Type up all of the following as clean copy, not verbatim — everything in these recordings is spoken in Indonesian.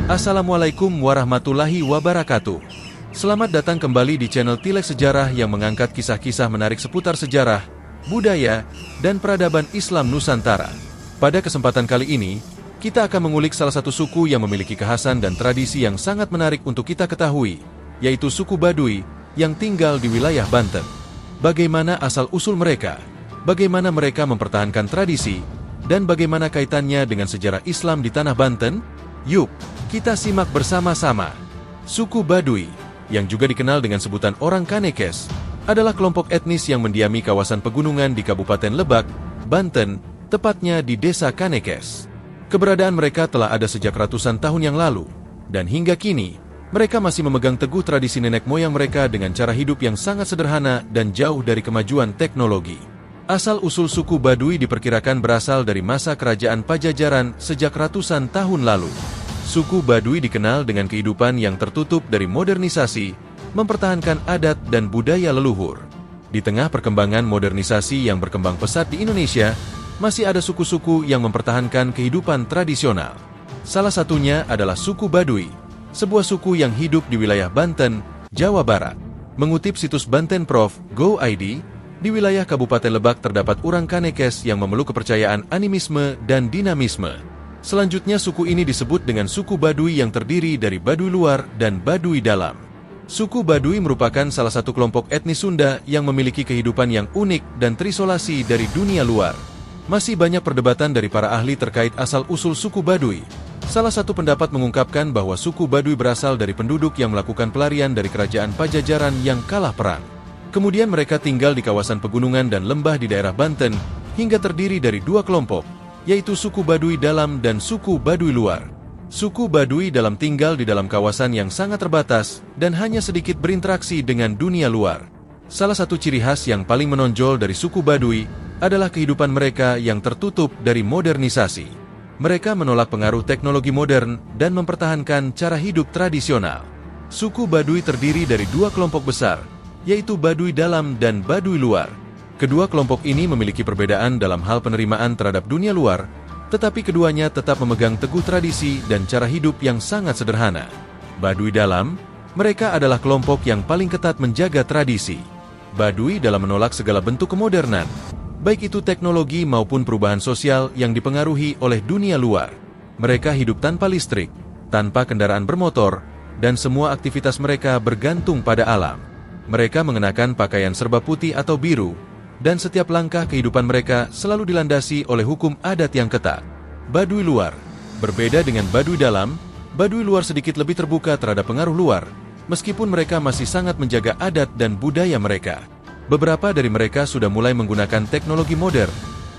Assalamualaikum warahmatullahi wabarakatuh. Selamat datang kembali di channel Tilek Sejarah yang mengangkat kisah-kisah menarik seputar sejarah, budaya, dan peradaban Islam Nusantara. Pada kesempatan kali ini, kita akan mengulik salah satu suku yang memiliki kekhasan dan tradisi yang sangat menarik untuk kita ketahui, yaitu suku Baduy yang tinggal di wilayah Banten. Bagaimana asal-usul mereka? Bagaimana mereka mempertahankan tradisi? Dan bagaimana kaitannya dengan sejarah Islam di tanah Banten? Yuk, kita simak bersama-sama. Suku Baduy, yang juga dikenal dengan sebutan orang Kanekes, adalah kelompok etnis yang mendiami kawasan pegunungan di Kabupaten Lebak, Banten, tepatnya di Desa Kanekes. Keberadaan mereka telah ada sejak ratusan tahun yang lalu, dan hingga kini, mereka masih memegang teguh tradisi nenek moyang mereka dengan cara hidup yang sangat sederhana dan jauh dari kemajuan teknologi. Asal-usul suku Baduy diperkirakan berasal dari masa kerajaan Pajajaran sejak ratusan tahun lalu. Suku Baduy dikenal dengan kehidupan yang tertutup dari modernisasi, mempertahankan adat dan budaya leluhur. Di tengah perkembangan modernisasi yang berkembang pesat di Indonesia, masih ada suku-suku yang mempertahankan kehidupan tradisional. Salah satunya adalah suku Baduy, sebuah suku yang hidup di wilayah Banten, Jawa Barat. Mengutip situs bantenprof.go.id, di wilayah Kabupaten Lebak terdapat orang Kanekes yang memeluk kepercayaan animisme dan dinamisme. Selanjutnya suku ini disebut dengan suku Baduy yang terdiri dari Baduy luar dan Baduy dalam. Suku Baduy merupakan salah satu kelompok etnis Sunda yang memiliki kehidupan yang unik dan terisolasi dari dunia luar. Masih banyak perdebatan dari para ahli terkait asal-usul suku Baduy. Salah satu pendapat mengungkapkan bahwa suku Baduy berasal dari penduduk yang melakukan pelarian dari kerajaan Pajajaran yang kalah perang. Kemudian mereka tinggal di kawasan pegunungan dan lembah di daerah Banten, hingga terdiri dari dua kelompok, yaitu suku Baduy dalam dan suku Baduy luar. Suku Baduy dalam tinggal di dalam kawasan yang sangat terbatas, dan hanya sedikit berinteraksi dengan dunia luar. Salah satu ciri khas yang paling menonjol dari suku Baduy adalah kehidupan mereka yang tertutup dari modernisasi. Mereka menolak pengaruh teknologi modern dan mempertahankan cara hidup tradisional. Suku Baduy terdiri dari dua kelompok besar, yaitu Baduy dalam dan Baduy luar. Kedua kelompok ini memiliki perbedaan dalam hal penerimaan terhadap dunia luar, tetapi keduanya tetap memegang teguh tradisi dan cara hidup yang sangat sederhana. Baduy dalam, mereka adalah kelompok yang paling ketat menjaga tradisi. Baduy dalam menolak segala bentuk kemodernan, baik itu teknologi maupun perubahan sosial yang dipengaruhi oleh dunia luar. Mereka hidup tanpa listrik, tanpa kendaraan bermotor, dan semua aktivitas mereka bergantung pada alam. Mereka mengenakan pakaian serba putih atau biru, dan setiap langkah kehidupan mereka selalu dilandasi oleh hukum adat yang ketat. Baduy luar, berbeda dengan Baduy dalam, Baduy luar sedikit lebih terbuka terhadap pengaruh luar, meskipun mereka masih sangat menjaga adat dan budaya mereka. Beberapa dari mereka sudah mulai menggunakan teknologi modern,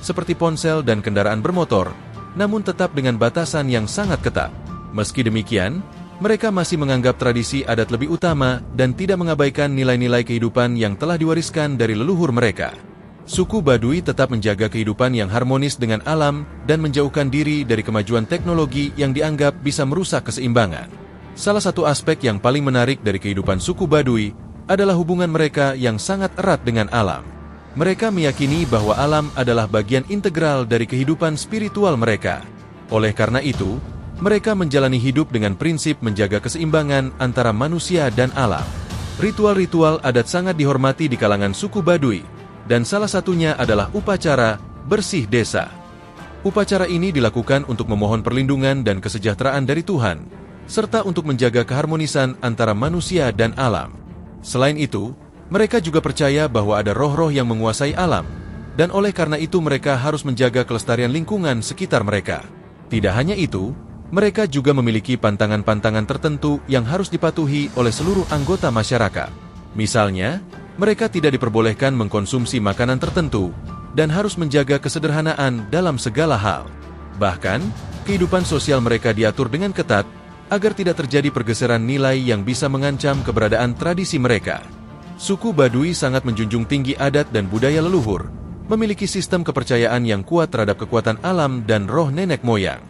seperti ponsel dan kendaraan bermotor, namun tetap dengan batasan yang sangat ketat. Meski demikian, mereka masih menganggap tradisi adat lebih utama dan tidak mengabaikan nilai-nilai kehidupan yang telah diwariskan dari leluhur mereka. Suku Baduy tetap menjaga kehidupan yang harmonis dengan alam dan menjauhkan diri dari kemajuan teknologi yang dianggap bisa merusak keseimbangan. Salah satu aspek yang paling menarik dari kehidupan suku Baduy adalah hubungan mereka yang sangat erat dengan alam. Mereka meyakini bahwa alam adalah bagian integral dari kehidupan spiritual mereka. Oleh karena itu, mereka menjalani hidup dengan prinsip menjaga keseimbangan antara manusia dan alam. Ritual-ritual adat sangat dihormati di kalangan suku Baduy, dan salah satunya adalah upacara bersih desa. Upacara ini dilakukan untuk memohon perlindungan dan kesejahteraan dari Tuhan, serta untuk menjaga keharmonisan antara manusia dan alam. Selain itu, mereka juga percaya bahwa ada roh-roh yang menguasai alam, dan oleh karena itu mereka harus menjaga kelestarian lingkungan sekitar mereka. Tidak hanya itu, mereka juga memiliki pantangan-pantangan tertentu yang harus dipatuhi oleh seluruh anggota masyarakat. Misalnya, mereka tidak diperbolehkan mengkonsumsi makanan tertentu dan harus menjaga kesederhanaan dalam segala hal. Bahkan, kehidupan sosial mereka diatur dengan ketat agar tidak terjadi pergeseran nilai yang bisa mengancam keberadaan tradisi mereka. Suku Baduy sangat menjunjung tinggi adat dan budaya leluhur, memiliki sistem kepercayaan yang kuat terhadap kekuatan alam dan roh nenek moyang.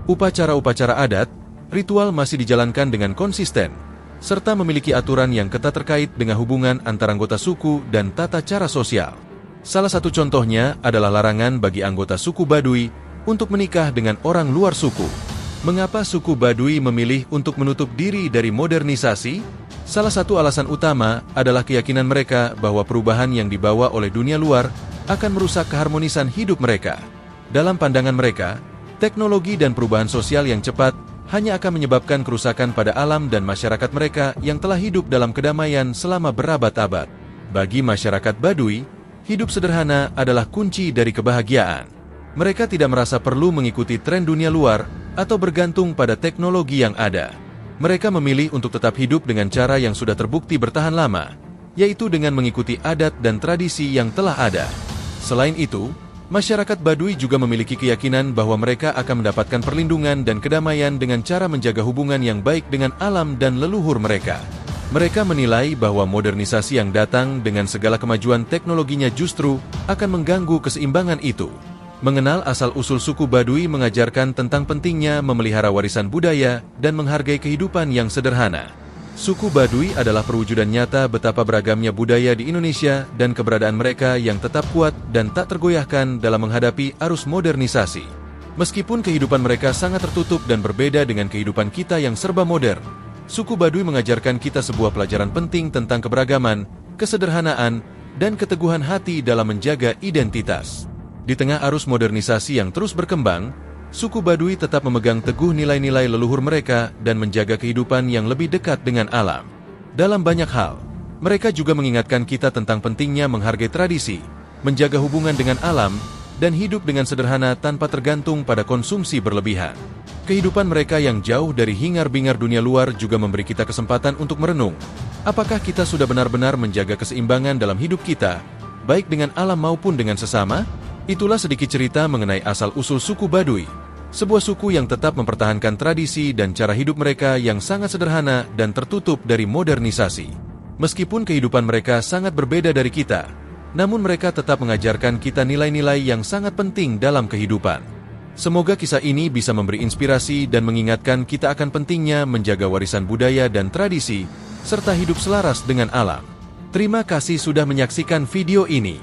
Upacara-upacara adat, ritual masih dijalankan dengan konsisten, serta memiliki aturan yang ketat terkait dengan hubungan antara anggota suku dan tata cara sosial. Salah satu contohnya adalah larangan bagi anggota suku Baduy untuk menikah dengan orang luar suku. Mengapa suku Baduy memilih untuk menutup diri dari modernisasi? Salah satu alasan utama adalah keyakinan mereka bahwa perubahan yang dibawa oleh dunia luar akan merusak keharmonisan hidup mereka. Dalam pandangan mereka, teknologi dan perubahan sosial yang cepat hanya akan menyebabkan kerusakan pada alam dan masyarakat mereka yang telah hidup dalam kedamaian selama berabad-abad. Bagi masyarakat Baduy, hidup sederhana adalah kunci dari kebahagiaan. Mereka tidak merasa perlu mengikuti tren dunia luar atau bergantung pada teknologi yang ada. Mereka memilih untuk tetap hidup dengan cara yang sudah terbukti bertahan lama, yaitu dengan mengikuti adat dan tradisi yang telah ada. Selain itu, masyarakat Baduy juga memiliki keyakinan bahwa mereka akan mendapatkan perlindungan dan kedamaian dengan cara menjaga hubungan yang baik dengan alam dan leluhur mereka. Mereka menilai bahwa modernisasi yang datang dengan segala kemajuan teknologinya justru akan mengganggu keseimbangan itu. Mengenal asal-usul suku Baduy mengajarkan tentang pentingnya memelihara warisan budaya dan menghargai kehidupan yang sederhana. Suku Baduy adalah perwujudan nyata betapa beragamnya budaya di Indonesia dan keberadaan mereka yang tetap kuat dan tak tergoyahkan dalam menghadapi arus modernisasi. Meskipun kehidupan mereka sangat tertutup dan berbeda dengan kehidupan kita yang serba modern, suku Baduy mengajarkan kita sebuah pelajaran penting tentang keberagaman, kesederhanaan, dan keteguhan hati dalam menjaga identitas. Di tengah arus modernisasi yang terus berkembang, suku Baduy tetap memegang teguh nilai-nilai leluhur mereka dan menjaga kehidupan yang lebih dekat dengan alam. Dalam banyak hal, mereka juga mengingatkan kita tentang pentingnya menghargai tradisi, menjaga hubungan dengan alam, dan hidup dengan sederhana tanpa tergantung pada konsumsi berlebihan. Kehidupan mereka yang jauh dari hingar-bingar dunia luar juga memberi kita kesempatan untuk merenung. Apakah kita sudah benar-benar menjaga keseimbangan dalam hidup kita, baik dengan alam maupun dengan sesama? Itulah sedikit cerita mengenai asal-usul suku Baduy, sebuah suku yang tetap mempertahankan tradisi dan cara hidup mereka yang sangat sederhana dan tertutup dari modernisasi. Meskipun kehidupan mereka sangat berbeda dari kita, namun mereka tetap mengajarkan kita nilai-nilai yang sangat penting dalam kehidupan. Semoga kisah ini bisa memberi inspirasi dan mengingatkan kita akan pentingnya menjaga warisan budaya dan tradisi, serta hidup selaras dengan alam. Terima kasih sudah menyaksikan video ini.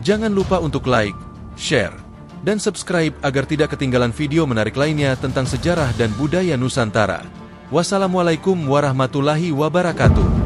Jangan lupa untuk like, share, dan subscribe agar tidak ketinggalan video menarik lainnya tentang sejarah dan budaya Nusantara. Wassalamualaikum warahmatullahi wabarakatuh.